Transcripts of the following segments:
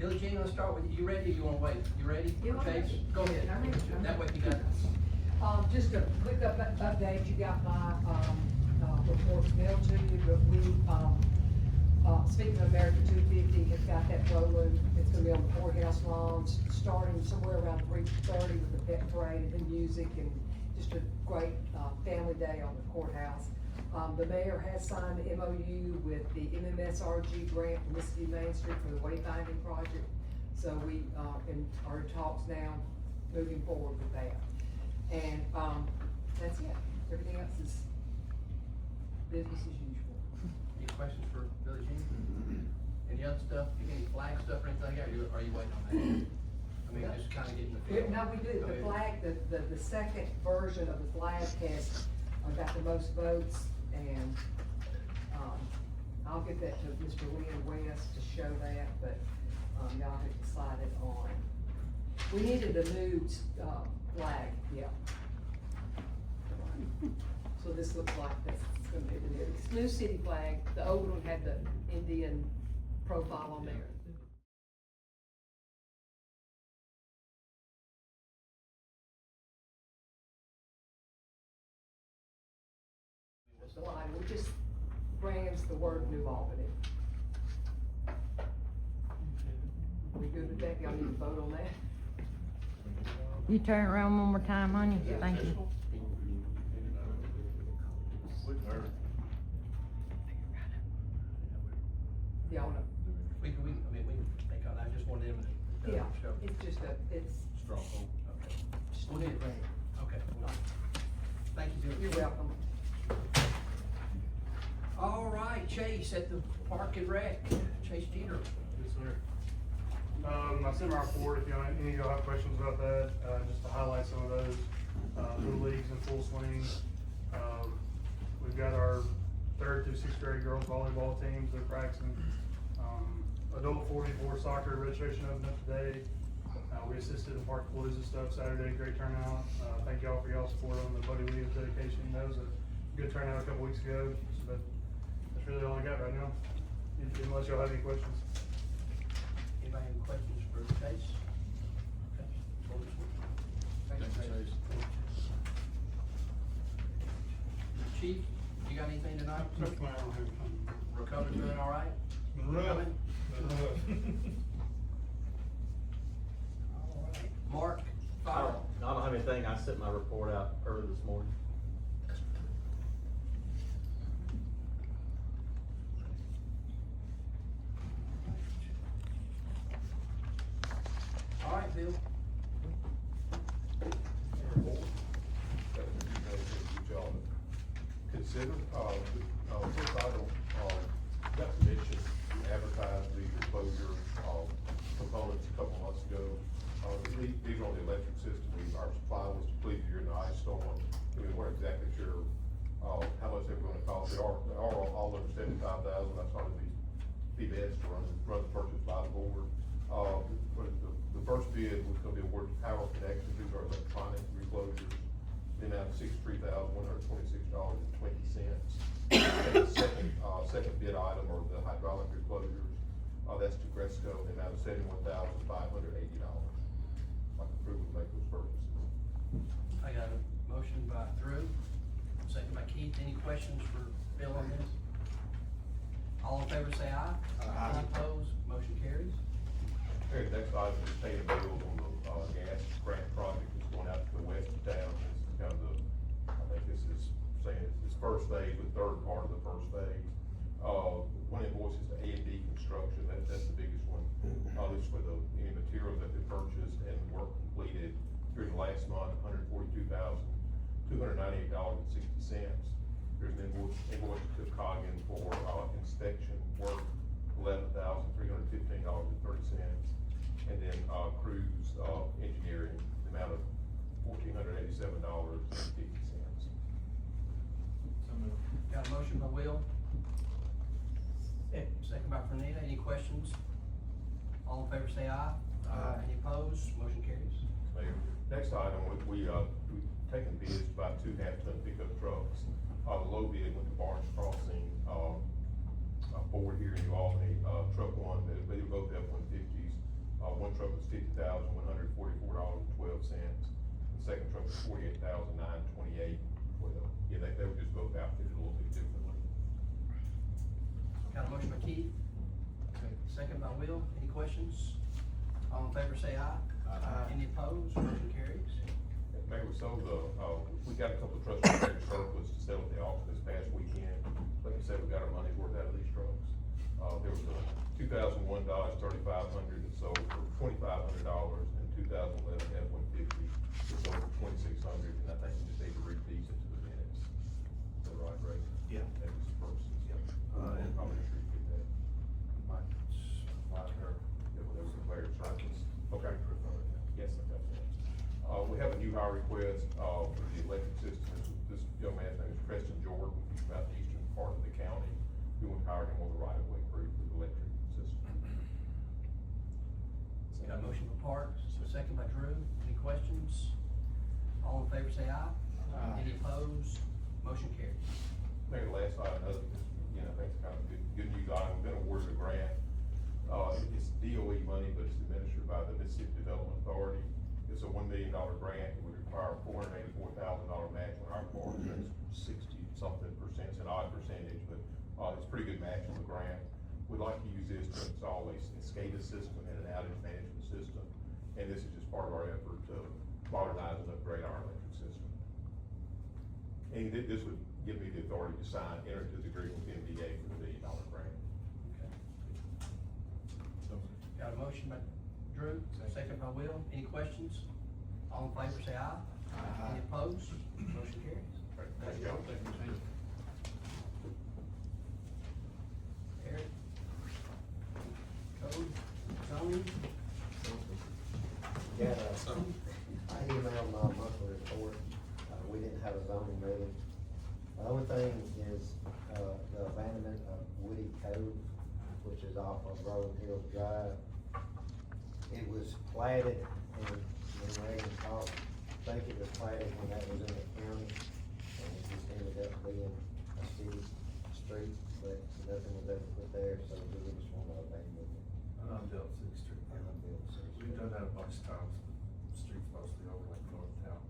Billie Jean, let's start with you. You ready or you wanna wait? You ready? Yeah, I'm Chase? ready. Go ahead. I'm ready. That way you got this. Just a quick update, you got my, reports mailed to you, but we, speaking of America 250, has got that rolling. It's gonna be on the courthouse lawns, starting somewhere around 3:30 with the pet parade and music and just a great, family day on the courthouse. The mayor has signed the MOU with the MMSRG grant for Mississippi Main Street for the wayfinding project. So we, are in talks now, moving forward with that. And, that's it. Everything else is business as usual. Any questions for Billie Jean? Any other stuff, any flag stuff or anything like that, or are you waiting on that? I mean, just kinda getting the feel. No, we do, Go the ahead. flag, the second version of the flag has, got the most votes, and, I'll get that to Mr. Lynn West to show that, but, y'all have decided on, we needed a new, flag, yeah. So this looks like this is gonna be the new city flag, the old one had the Indian profile on there. So we just brands the word New Albany. We good with that? Y'all need to vote on that? You turn it around one more time, honey? Yeah. Thank you. Y'all know. We can think on that, I just wanted them to. Yeah, show. it's just it's Stronghold, okay. just a We'll get it. brand. Okay. Thank you, Billie. You're welcome. All right, Chase at the Park and Rec, Chase Jeter. Yes, sir. I sent my report, if y'all, any of y'all have questions about that, just to highlight some of those, little leagues in full swing. We've got our 3rd through 6th grade girls volleyball teams, they're practicing. Adult 44 soccer registration opened up today. We assisted in Park Palooza stuff Saturday, great turnout. Thank y'all for y'all's support on the Buddy Williams dedication. That was a good turnout a couple weeks ago, but that's really all I got right now, unless y'all have any questions. Anybody have any questions for Chase? Okay. Thank you, Chase. Chief, you got anything tonight? Recover doing all right? Coming? All right. Mark, I fire. don't have anything, I sent my report out early this morning. All right, Bill. Consider, this item, got permission to advertise the enclosure, components a couple months ago. These are on the electric system, our supply was depleted during the ice storm. We weren't exactly sure, how much they were gonna cost. They are all under 75,000, I thought it'd be best to run the purchase by the board. But the first bid was gonna be awarded power connections, these are electronic reclosures, the amount of $63,126.20. The second bid item are the hydraulic reclosures, that's to Gresco, the amount of $71,580. Like approval to make those purchases. I got a motion by Drew, second by Keith. Any questions for Bill on this? All in favor say aye. Aye. Any opposed? Motion carries. Okay, next item is paying the bills on the gas grant project that's going out to the west of town. This is kind of the, I think this is saying it's first phase, the third part of the first phase. One invoice is to A&D Construction, that's the biggest one. This is for any materials that they purchased and work completed during the last month, $142,298.60. There's an invoice to Coggin for, inspection work, $11,315.30. And then, Cruise, engineering, the amount of $1,487.50. Got a motion by Will. Second by Fernita. Any questions? All in favor say aye. Aye. Any opposed? Motion carries. Mayor, next item, we've taken bids to buy 2 half-ton pickup trucks. The low bid went to Barnes Crossing, forward here in New Albany, truck one, they were both F-150s. One truck was $50,144.12. The second truck was $48,928.12. Yeah, they were just both outfitted a little bit differently. Got a motion by Keith, second by Will. Any questions? All in favor say aye. Aye. Any opposed? Motion carries. Mayor, we sold we got a couple of trucks from surplus to sell at the auction this past weekend. Like I said, we got our money's worth out of these trucks. There was a 2001 Dodge 3500 that sold for $2,500, and 2011 F-150 that sold for $2,600, and I think we just need to read these into the minutes. Is that right, Ray? Yeah. That was the purposes, yep. And- I'll make sure you get that. Might slide her. Yeah, well, there was a declared surplus. Okay. Yes, I got that. We have a new hire request, for the electric system. This young man's name is Preston Jordan. He's about the eastern part of the county. We want to hire him on the right of way crew for the electric system. Got a motion by Parks, second by Drew. Any questions? All in favor say aye. Aye. Any opposed? Motion carries. Maybe the last item, another, I think it's kind of good news item. We've been awarded a grant. It's DOE money, but it's administered by the Mississippi Development Authority. It's a $1 million grant. It would require $484,000 match on our part. That's 60-something%. It's an odd percentage, but, it's a pretty good match on the grant. We'd like to use this to install a SCADA system and an outage management system. And this is just part of our effort to modernize and upgrade our electric system. And this would give me the authority to enter into the agreement with MDA for the $1 million grant. Got a motion by Drew, second by Will. Any questions? All in favor say aye. Any opposed? Motion carries. Thank you. Eric? Code, zoning? Yeah, I emailed my monthly report, we didn't have a zoning meeting. The only thing is, the abandonment of Woody Cove, which is off of Rolling Hills Drive. It was platted, and when Reagan talked, I think it was platted when that was in the county, and it just ended up being a city street, but nothing was ever put there, so we just want to abandon it. Unbuilt city street. Unbuilt city street. We've done that a bunch of times, the streets mostly over like north town.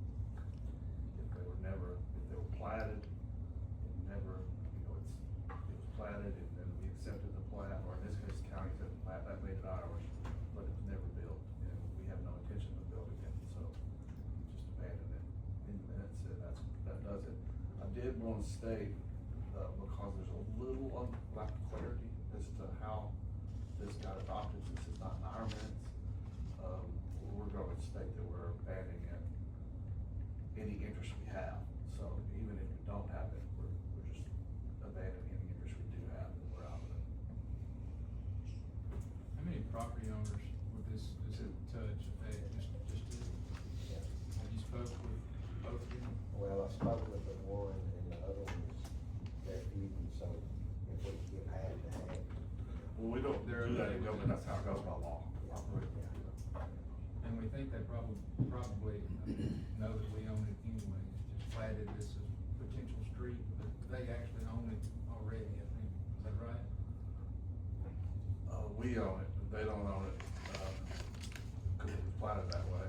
If they were platted, it never, it was platted and then we accepted the plat, or in this case, the county accepted the plat, that made it ours, but it was never built, and we have no intention of building it, so just abandon it in the minutes, and that does it. I did want to state, because there's a little lack of clarity as to how this got adopted, since it's not in our minutes, we're going to state that we're abandoning it, any interest we have. So even if we don't have it, we're just abandoning any interest we do have, and we're out of it. How many property owners would this touch affect? Just two? Have you spoke with both of them? Well, I spoke with the one, and the other one is, they're feuding, so if we could give half to half. Well, we don't do that in government, that's how it goes by law. And we think they probably know that we own it anyway, it's just platted this as potential street, but they actually own it already, I think, is that right? We own it, but they don't own it, cause it was platted that way.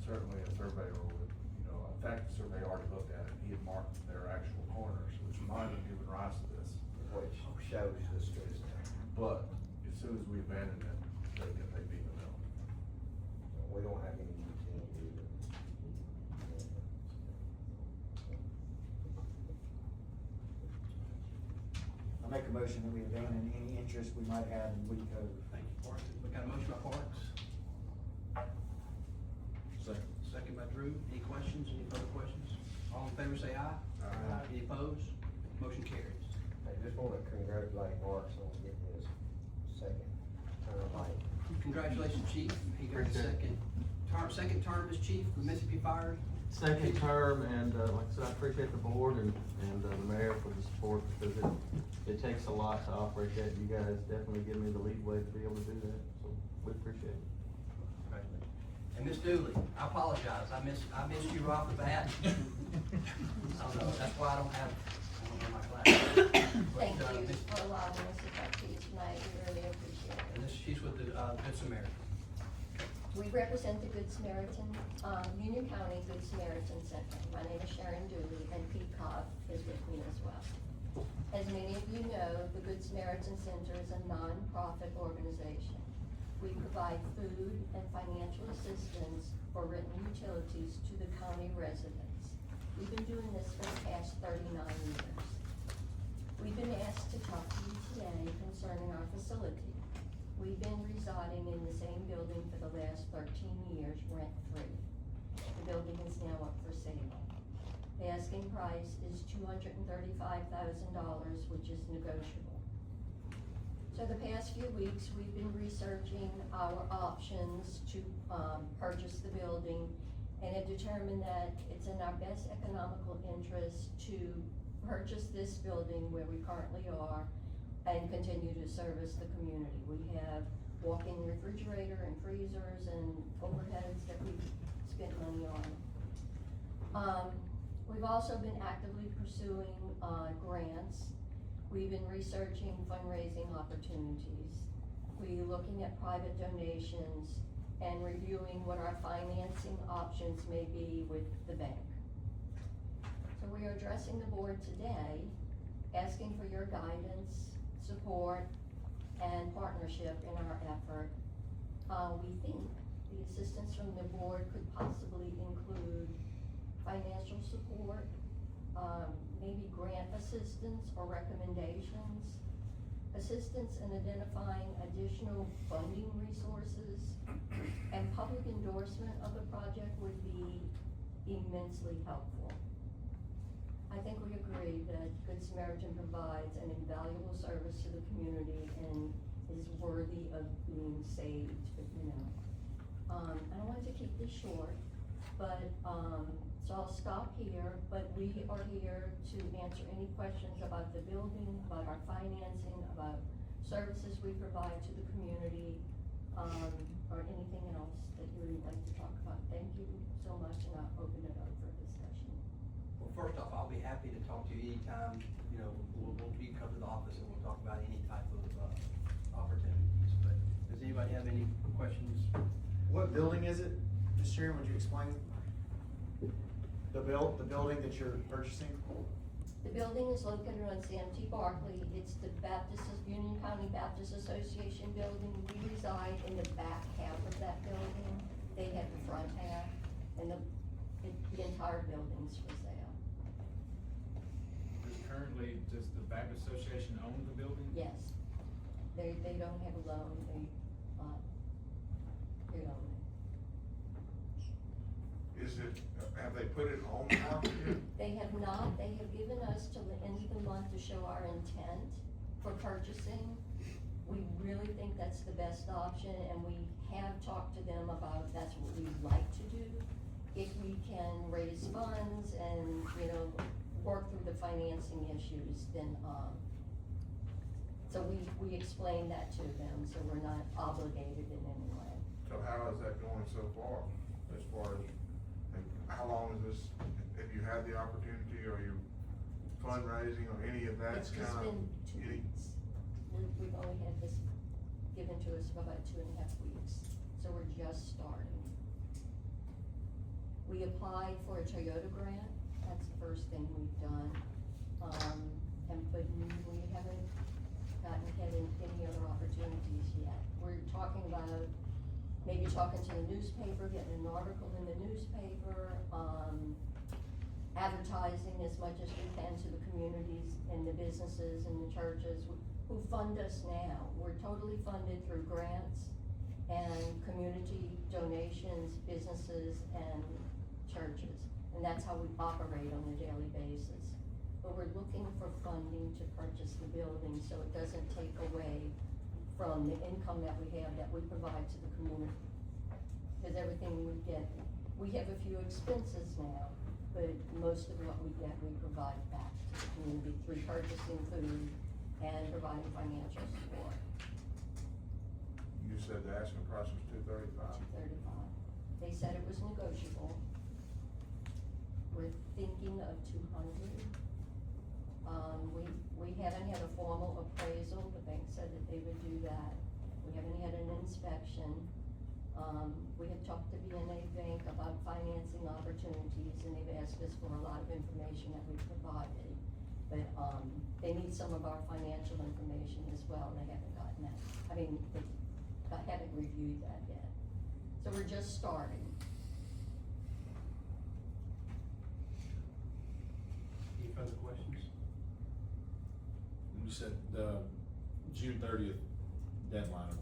Certainly a surveyor would, in fact, the surveyor already looked at it, he had marked their actual corners, which might have given rise to this. Which shows the streets now. But as soon as we abandon it, they beat the mill. We don't have any utility. I make a motion that we abandon any interest we might have in Woody Cove. Thank you, Parks. We got a motion by Parks. Second by Drew. Any questions? Any further questions? All in favor say aye. Aye. Any opposed? Motion carries. I just wanna congratulate Marks on getting his second term light. Congratulations, Chief. He got his second term as chief of Mississippi Fire. Second term, and, like I said, I appreciate the board and the mayor for the support, because it takes a lot to operate that. You guys definitely give me the leeway to be able to do that, so we appreciate it. And Miss Dooley, I apologize. I missed you right off the bat. I don't know, that's why I don't have my glasses. Thank But, you Miss- for allowing us to talk to you tonight, we really appreciate And it. she's with the Good Samaritan. We represent the Good Samaritan, Union County Good Samaritan Center. My name is Sharon Dooley, and Pete Cobb is with me as well. As many of you know, the Good Samaritan Center is a non-profit organization. We provide food and financial assistance for written utilities to the county residents. We've been doing this for the past 39 years. We've been asked to talk to you today concerning our facility. We've been residing in the same building for the last 13 years, rent-free. The building is now up for sale. The asking price is $235,000, which is negotiable. So the past few weeks, we've been researching our options to purchase the building, and have determined that it's in our best economical interest to purchase this building where we currently are and continue to service the community. We have walk-in refrigerator and freezers and overheads that we spent money on. We've also been actively pursuing grants. We've been researching fundraising opportunities. We're looking at private donations and reviewing what our financing options may be with the bank. So we are addressing the board today, asking for your guidance, support, and partnership in our effort. We think the assistance from the board could possibly include financial support, maybe grant assistance or recommendations, assistance in identifying additional funding resources, and public endorsement of the project would be immensely helpful. I think we agree that Good Samaritan provides an invaluable service to the community and is worthy of being saved, you know. I don't want to keep this short, but, so I'll stop here, but we are here to answer any questions about the building, about our financing, about services we provide to the community, or anything else that you would like to talk about. Thank you so much, and I'll open it up for discussion. Well, first off, I'll be happy to talk to you anytime, you know, you come to the office and we'll talk about any type of, opportunities, but does anybody have any questions? What building is it? Ms. Sharon, would you explain? The building that you're purchasing? The building is located on Sam T. Barkley. It's the Union County Baptist Association building. We reside in the back half of that building. They have the front half, and the entire building's for sale. Currently, does the Baptist Association own the building? Yes. They don't have a loan, they own it. Is it, have they put it on the market yet? They have not. They have given us till the end of the month to show our intent for purchasing. We really think that's the best option, and we have talked to them about that's what we'd like to do. If we can raise funds and, you know, work through the financing issues, then, so we explained that to them, so we're not obligated in any way. So how is that going so far, as far as, like, how long is this, have you had the opportunity, or you fundraising, or any of that It's just kind of? been 2 weeks. We've only had this given to us for about 2.5 weeks, so we're just starting. We applied for a Toyota grant, that's the first thing we've done. But we haven't had any other opportunities yet. We're talking about maybe talking to the newspaper, getting an article in the newspaper, advertising as much as we can to the communities and the businesses and the churches who fund us now. We're totally funded through grants and community donations, businesses and churches. And that's how we operate on a daily basis. But we're looking for funding to purchase the building so it doesn't take away from the income that we have that we provide to the community. Because everything we get, we have a few expenses now, but most of what we get, we provide back to the community through purchasing food and providing financial support. You said the asking price was $235. $235. They said it was negotiable. We're thinking of $200. We haven't had a formal appraisal. The bank said that they would do that. We haven't had an inspection. We have talked to BNA Bank about financing opportunities, and they've asked us for a lot of information that we've provided. But, they need some of our financial information as well, and they haven't gotten that. I mean, they haven't reviewed that yet. So we're just starting. Any further questions? You said the June 30th deadline.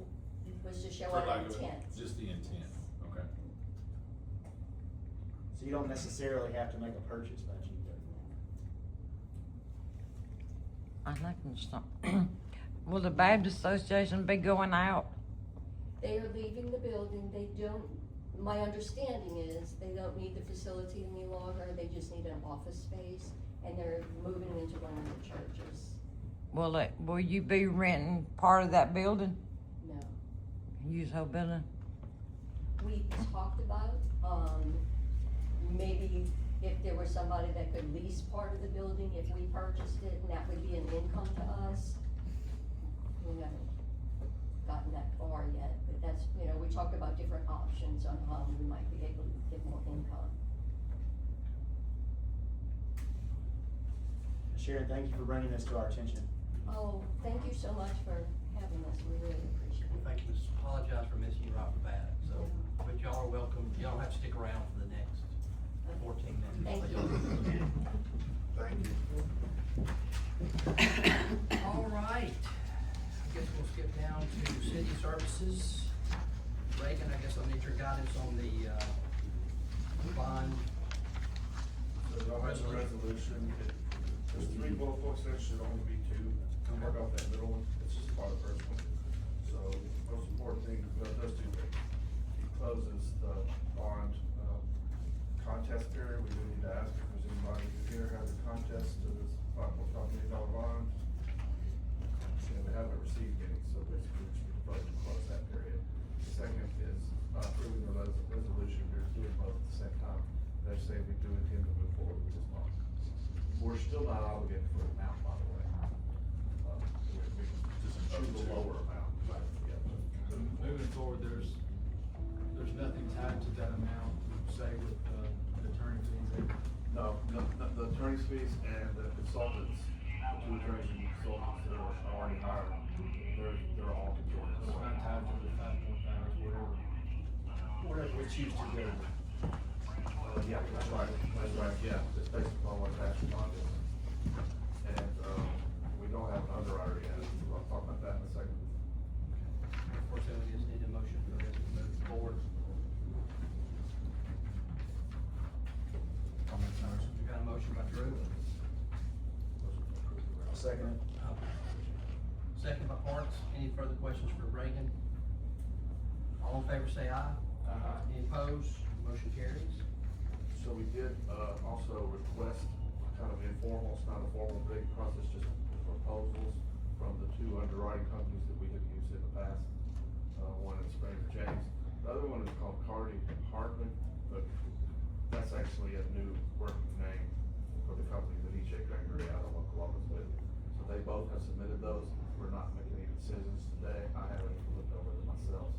Was to show For our lack of it, intent. Just the intent, okay. So you don't necessarily have to make a purchase by June 30th. I think it's something. Will the Baptist Association be going out? They are leaving the building, they don't, my understanding is, they don't need the facility any longer, they just need an office space, and they're moving into one of the churches. Will you be renting part of that building? No. Use whole building? We talked about, maybe if there was somebody that could lease part of the building, if we purchased it, and that would be an income to us. We haven't gotten that far yet, but that's, you know, we talked about different options on how we might be able to get more income. Sharon, thank you for bringing this to our attention. Oh, thank you so much for having us, we really appreciate it. Thank you, Ms. Apologize for missing you right off the bat, so, but y'all are welcome, y'all don't have to stick around for the next 14 minutes. Thank you. Thank you. All right, I guess we'll skip down to city services. Reagan, I guess I'll need your guidance on the bond. So y'all have a resolution, there's 3 bullet points, there should only be 2. Don't work off that middle one, it's just part of the first one. So, most important thing, those 2 things. He closes the bond, contest period. We do need to ask if there's anybody who here has a contest to this $5.5 million bond. And we haven't received any, so basically we should vote to close that period. The second is approving the resolution, we're doing both at the same time. They say we do intend to move forward with this bond. We're still not obligated for an amount, by the way. We can just choose a lower amount. Moving forward, there's nothing tied to that amount, say with the attorney fees. No, the attorney's fees and the consultants, the 2 attorneys and consultants that are already hired, they're all conjoined. It's not tied to the 5.5, whatever we choose to do. Yeah, that's right, yeah, it's based upon what tax bond is. And, we don't have an underwriter yet, we'll talk about that in a second. Of course, then we just need a motion for this to move forward. We got a motion by Drew. I'll second it. Second by Parks. Any further questions for Reagan? All in favor say aye. Aye. Any opposed? Motion carries. So we did, also request kind of informal, it's not a formal big process, just proposals from the 2 underwriting companies that we have used in the past. One is Spranger James, the other one is called Cardi Hartman, but that's actually a new working name for the company that EJ Gregory out of Columbus with. So they both have submitted those, we're not making any decisions today, I haven't even looked over them myself.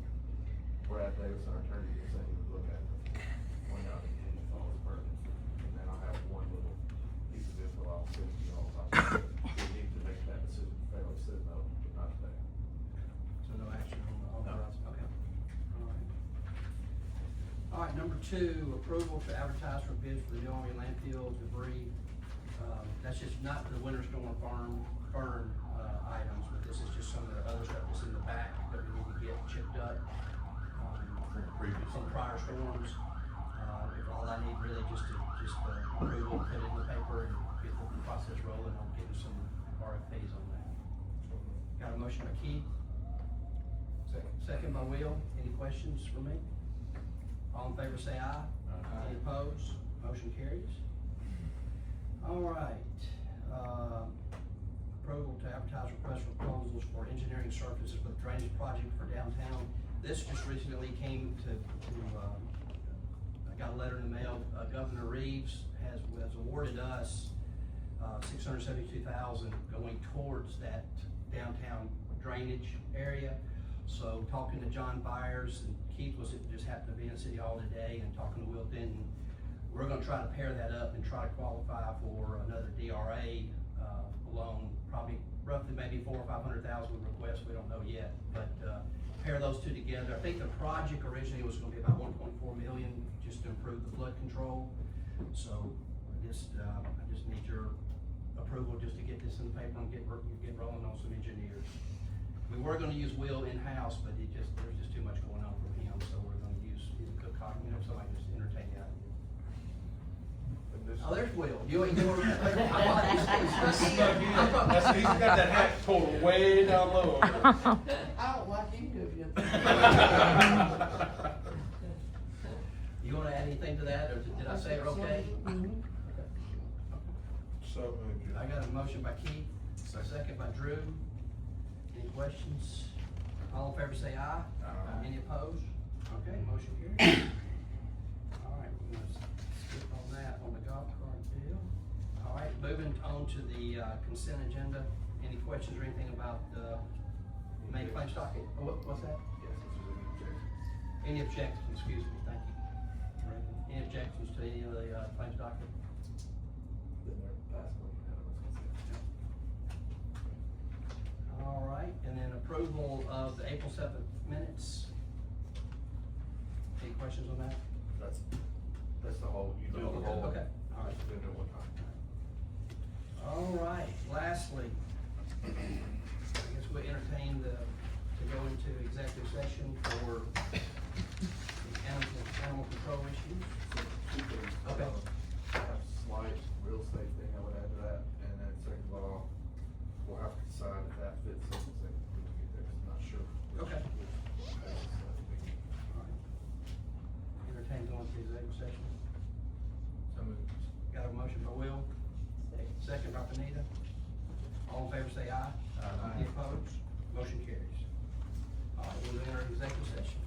Brad Davis, our attorney, said he would look at them, point out if any thought was pertinent. And then I'll have one little piece of info I'll send you all about. We need to make that decision fairly soon though, but not today. So no action on the No. authorized, okay. All right. All right, number 2, approval to advertise for bids for the Army landfill debris. That's just not the winter storm burn items, but this is just some of the other stuff that's in the back that we need to get chipped up. From prior storms. All I need really just approval, put it in the paper and get the process rolling on getting some RFPs on that. Got a motion by Keith? Second by Will. Any questions for me? All in favor say aye. Aye. Any opposed? Motion carries. All right. Approval to advertise request for proposals for engineering services for the drainage project for downtown. This just recently came to I got a letter in the mail. Governor Reeves has awarded us $672,000 going towards that downtown drainage area. So talking to John Byers, and Keith just happened to be in City Hall today, and talking to Will Denton, we're gonna try to pair that up and try to qualify for another DRA, loan, probably roughly maybe 400,000 or 500,000 requests, we don't know yet, but, pair those two together. I think the project originally was gonna be about 1.4 million, just to improve the flood control. So, I just need your approval just to get this in the paper and get rolling on some engineers. We were gonna use Will in-house, but there's just too much going on from him, so we're gonna use either Cook Cotton, so I just entertain the idea. Oh, there's Will. You ain't doing that. He's got that hat pulled way down low. I don't like any of you. You wanna add anything to that, or did I say it okay? So moved. I got a motion by Keith, a second by Drew. Any questions? All in favor say aye. Aye. Any opposed? Okay, motion carries. All right, we're gonna skip on that, on the golf cart deal. All right, moving on to the consent agenda. Any questions or anything about the main claims docket? Oh, what's that? Yes, if there's any objections. Any objections, excuse me, thank you. Any objections to any of the claims docket? Then they're passable unanimous consent. All right, and then approval of the April 7th minutes. Any questions on that? That's the whole, you do the whole. Okay, all right. We're gonna do it one time. All right, lastly, I guess we entertain to go into executive session for animal control issues. Two things. Okay. I have a slight real estate thing I would add to that, and then second of all, we'll have to decide if that fits in the second, when we get there, 'cause I'm not sure. Okay. which basis that would be. All right. Entertain going to executive session. So moved. Got a motion by Will, second by Benita. All in favor say aye. Aye. Any opposed? Motion carries. All right, we'll enter executive session.